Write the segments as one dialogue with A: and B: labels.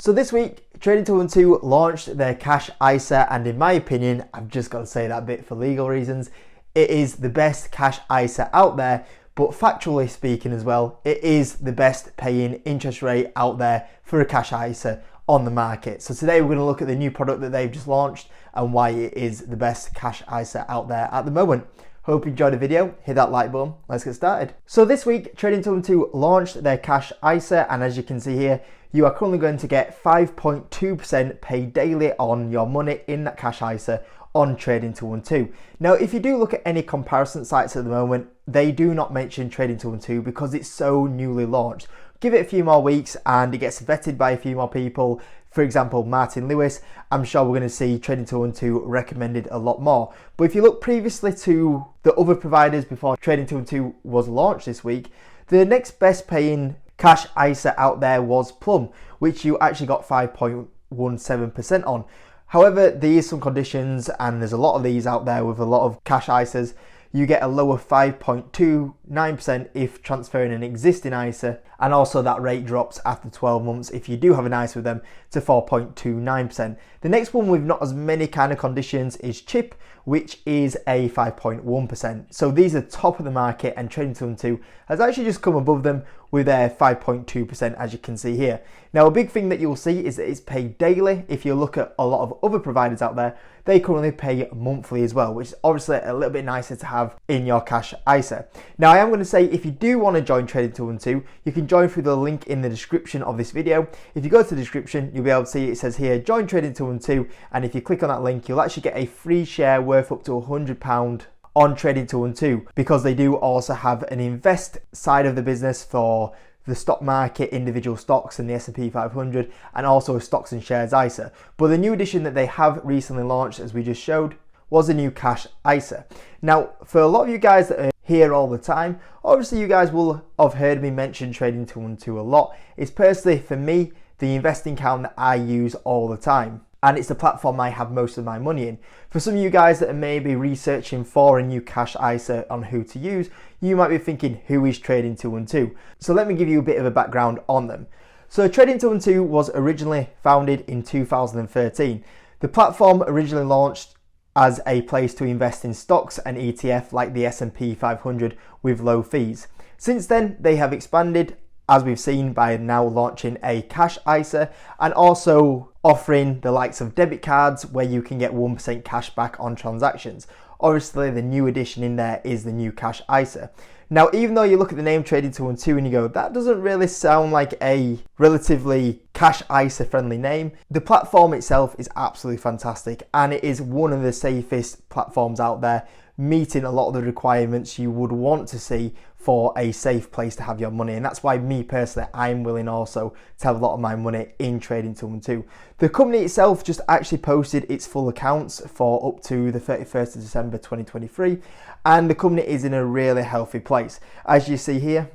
A: So this week, Trading212 launched their cash ISA, and in my opinion, I've just got to say that bit for legal reasons, it is the best cash ISA out there, but factually speaking as well, it is the best paying interest rate out there for a cash ISA on the market. So today we're going to look at the new product that they've just launched and why it is the best cash ISA out there at the moment. Hope you enjoyed the video, hit that like button, let's get started. So this week, Trading212 launched their cash ISA, and as you can see here, you are currently going to get 5.2% paid daily on your money in that cash ISA on Trading212. Now, if you do look at any comparison sites at the moment, they do not mention Trading212 because it's so newly launched. Give it a few more weeks and it gets vetted by a few more people. For example, Martin Lewis, I'm sure we're going to see Trading212 recommended a lot more. But if you look previously to the other providers before Trading212 was launched this week, the next best paying cash ISA out there was Plum, which you actually got 5.17% on. However, there is some conditions, and there's a lot of these out there with a lot of cash ISAs. You get a lower 5.29% if transferring an existing ISA, and also that rate drops after 12 months if you do have an ISA with them to 4.29%. The next one with not as many kind of conditions is Chip, which is a 5.1%. So these are top of the market, and Trading212 has actually just come above them with their 5.2%, as you can see here. Now, a big thing that you'll see is that it's paid daily. If you look at a lot of other providers out there, they currently pay monthly as well, which is obviously a little bit nicer to have in your cash ISA. Now, I am going to say, if you do want to join Trading212, you can join through the link in the description of this video. If you go to the description, you'll be able to see it says here, join Trading212, and if you click on that link, you'll actually get a free share worth up to £100 on Trading212, because they do also have an invest side of the business for the stock market, individual stocks and the S&P 500, and also a stocks and shares ISA. But the new addition that they have recently launched, as we just showed, was a new cash ISA. Now, for a lot of you guys that are here all the time, obviously you guys will have heard me mention Trading212 a lot. It's personally, for me, the investing account that I use all the time, and it's the platform I have most of my money in. For some of you guys that are maybe researching for a new cash ISA on who to use, you might be thinking, who is Trading212? So let me give you a bit of a background on them. So Trading212 was originally founded in 2013. The platform originally launched as a place to invest in stocks and ETF like the S&P 500 with low fees. Since then, they have expanded, as we've seen, by now launching a cash ISA and also offering the likes of debit cards where you can get 1% cash back on transactions. Obviously, the new addition in there is the new cash ISA. Now, even though you look at the name Trading212 and you go, that doesn't really sound like a relatively cash ISA friendly name, the platform itself is absolutely fantastic, and it is one of the safest platforms out there, meeting a lot of the requirements you would want to see for a safe place to have your money. And that's why me personally, I'm willing also to have a lot of my money in Trading212. The company itself just actually posted its full accounts for up to the 31st of December 2023, and the company is in a really healthy place. As you see here,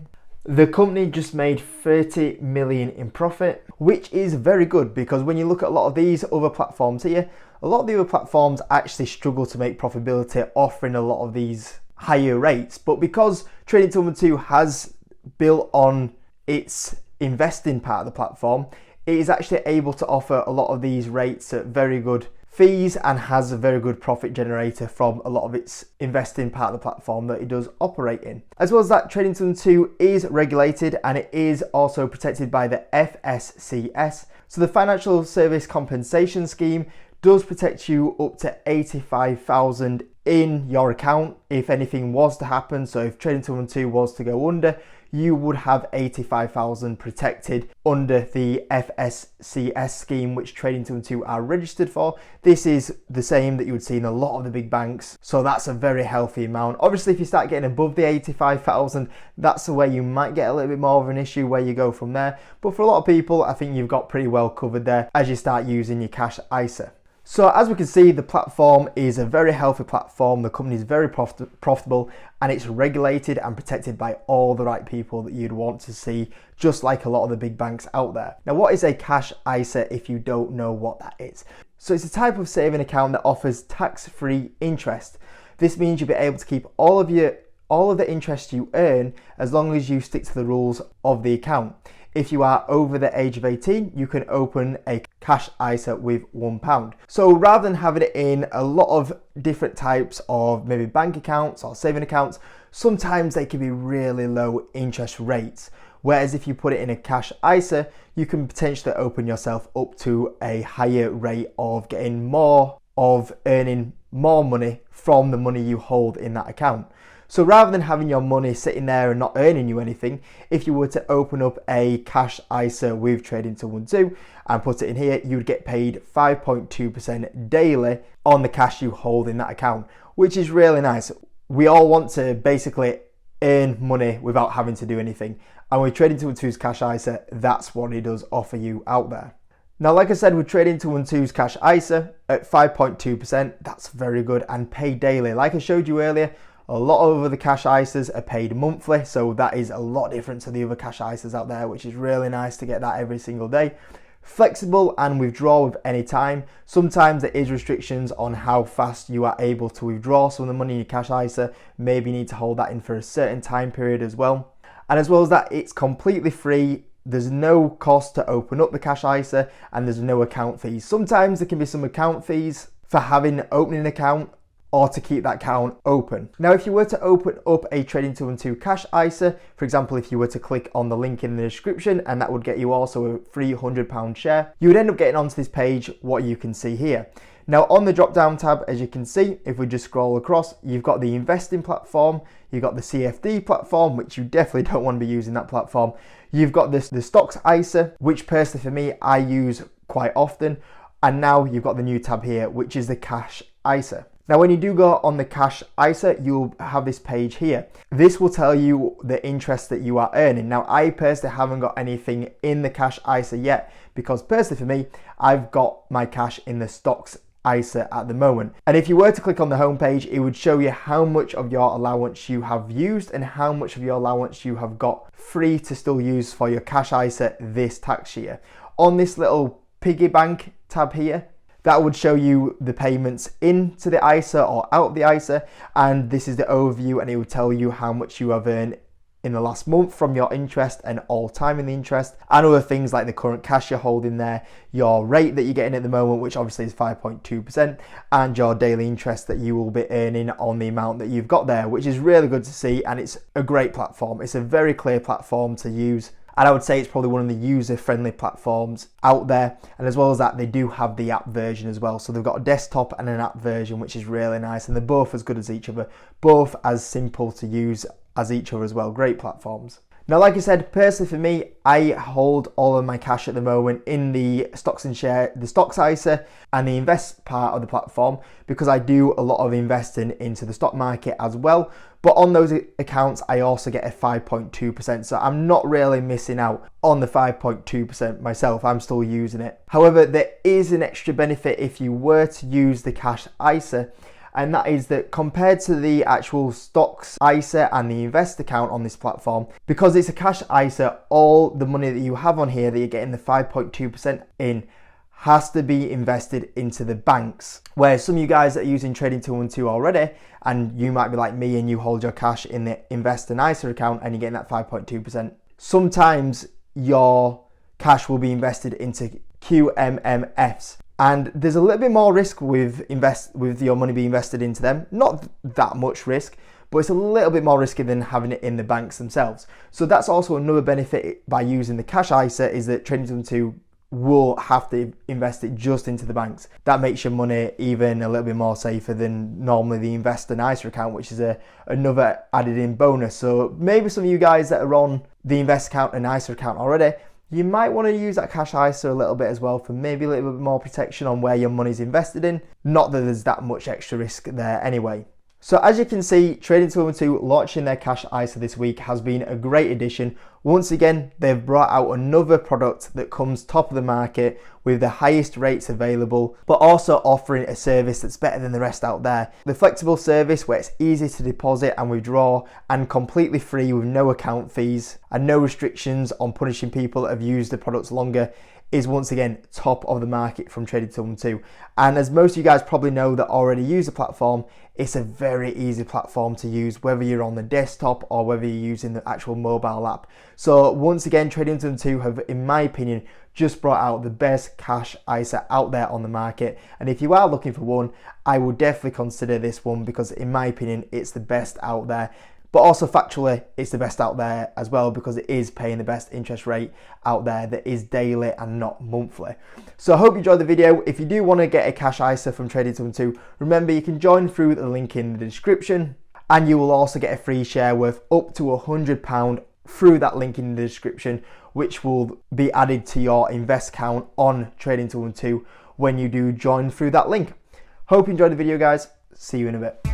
A: the company just made 30 million in profit, which is very good, because when you look at a lot of these other platforms here, a lot of the other platforms actually struggle to make profitability, offering a lot of these higher rates. But because Trading212 has built on its investing part of the platform, it is actually able to offer a lot of these rates at very good fees and has a very good profit generator from a lot of its investing part of the platform that it does operate in. As well as that, Trading212 is regulated and it is also protected by the FSCS. So the Financial Service Compensation Scheme does protect you up to 85,000 in your account if anything was to happen. So if Trading212 was to go under, you would have 85,000 protected under the FSCS scheme, which Trading212 are registered for. This is the same that you would see in a lot of the big banks, so that's a very healthy amount. Obviously, if you start getting above the 85,000, that's where you might get a little bit more of an issue where you go from there. But for a lot of people, I think you've got pretty well covered there as you start using your cash ISA. So as we can see, the platform is a very healthy platform. The company is very profitable, and it's regulated and protected by all the right people that you'd want to see, just like a lot of the big banks out there. Now, what is a cash ISA if you don't know what that is? So it's a type of saving account that offers tax-free interest. This means you'll be able to keep all of the interest you earn as long as you stick to the rules of the account. if you are over the age of 18, you can open a cash ISA with £1. So rather than having it in a lot of different types of maybe bank accounts or saving accounts, sometimes they can be really low interest rates. Whereas if you put it in a cash ISA, you can potentially open yourself up to a higher rate of earning more money from the money you hold in that account. So rather than having your money sitting there and not earning you anything, if you were to open up a cash ISA with Trading212 and put it in here, you would get paid 5.2% daily on the cash you hold in that account, which is really nice. We all want to basically earn money without having to do anything. And with Trading212's cash ISA, that's what it does offer you out there. Now, like I said, with Trading212's cash ISA at 5.2%, that's very good and paid daily. Like I showed you earlier, a lot of other cash ISAs are paid monthly, so that is a lot different to the other cash ISAs out there, which is really nice to get that every single day. Flexible and withdraw with any time. Sometimes there is restrictions on how fast you are able to withdraw some of the money in your cash ISA. Maybe you need to hold that in for a certain time period as well. And as well as that, it's completely free. There's no cost to open up the cash ISA and there's no account fees. Sometimes there can be some account fees for opening an account or to keep that account open. Now, if you were to open up a Trading212 cash ISA, for example, if you were to click on the link in the description, and that would get you also a free £100 share, you would end up getting onto this page, what you can see here. Now, on the drop down tab, as you can see, if we just scroll across, you've got the investing platform, you've got the CFD platform, which you definitely don't want to be using that platform. You've got the stocks ISA, which personally for me, I use quite often. And now you've got the new tab here, which is the cash ISA. Now, when you do go on the cash ISA, you'll have this page here. This will tell you the interest that you are earning. Now, I personally haven't got anything in the cash ISA yet because personally for me, I've got my cash in the stocks ISA at the moment. And if you were to click on the homepage, it would show you how much of your allowance you have used and how much of your allowance you have got free to still use for your cash ISA this tax year. On this little piggy bank tab here, that would show you the payments into the ISA or out of the ISA, and this is the overview, and it will tell you how much you have earned in the last month from your interest and all time in the interest, and other things like the current cash you're holding there, your rate that you're getting at the moment, which obviously is 5.2%, and your daily interest that you will be earning on the amount that you've got there, which is really good to see, and it's a great platform. It's a very clear platform to use. And I would say it's probably one of the user-friendly platforms out there. And as well as that, they do have the app version as well. So they've got a desktop and an app version, which is really nice. And they're both as good as each other, both as simple to use as each other as well. Great platforms. Now, like I said, personally for me, I hold all of my cash at the moment in the stocks ISA and the invest part of the platform because I do a lot of investing into the stock market as well. But on those accounts, I also get a 5.2%. So I'm not really missing out on the 5.2% myself. I'm still using it. However, there is an extra benefit if you were to use the cash ISA. And that is that compared to the actual stocks ISA and the invest account on this platform, because it's a cash ISA, all the money that you have on here that you're getting the 5.2% in has to be invested into the banks. Whereas some of you guys that are using Trading212 already, and you might be like me and you hold your cash in the invest and ISA account and you're getting that 5.2%, sometimes your cash will be invested into QMMFs. And there's a little bit more risk with your money being invested into them. Not that much risk, but it's a little bit more risky than having it in the banks themselves. So that's also another benefit by using the cash ISA, is that Trading212 will have to invest it just into the banks. That makes your money even a little bit more safer than normally the invest and ISA account, which is another added in bonus. So maybe some of you guys that are on the invest account and ISA account already, you might want to use that cash ISA a little bit as well for maybe a little bit more protection on where your money's invested in. Not that there's that much extra risk there anyway. So as you can see, Trading212 launching their cash ISA this week has been a great addition. Once again, they've brought out another product that comes top of the market with the highest rates available, but also offering a service that's better than the rest out there. The flexible service where it's easy to deposit and withdraw and completely free with no account fees and no restrictions on punishing people that have used the products longer is once again top of the market from Trading212. And as most of you guys probably know that already use the platform, it's a very easy platform to use, whether you're on the desktop or whether you're using the actual mobile app. So once again, Trading212 have, in my opinion, just brought out the best cash ISA out there on the market. And if you are looking for one, I would definitely consider this one because in my opinion, it's the best out there. But also factually, it's the best out there as well because it is paying the best interest rate out there that is daily and not monthly. So I hope you enjoyed the video. If you do want to get a cash ISA from Trading212, remember you can join through the link in the description, and you will also get a free share worth up to £100 through that link in the description, which will be added to your invest account on Trading212 when you do join through that link. Hope you enjoyed the video, guys. See you in a bit.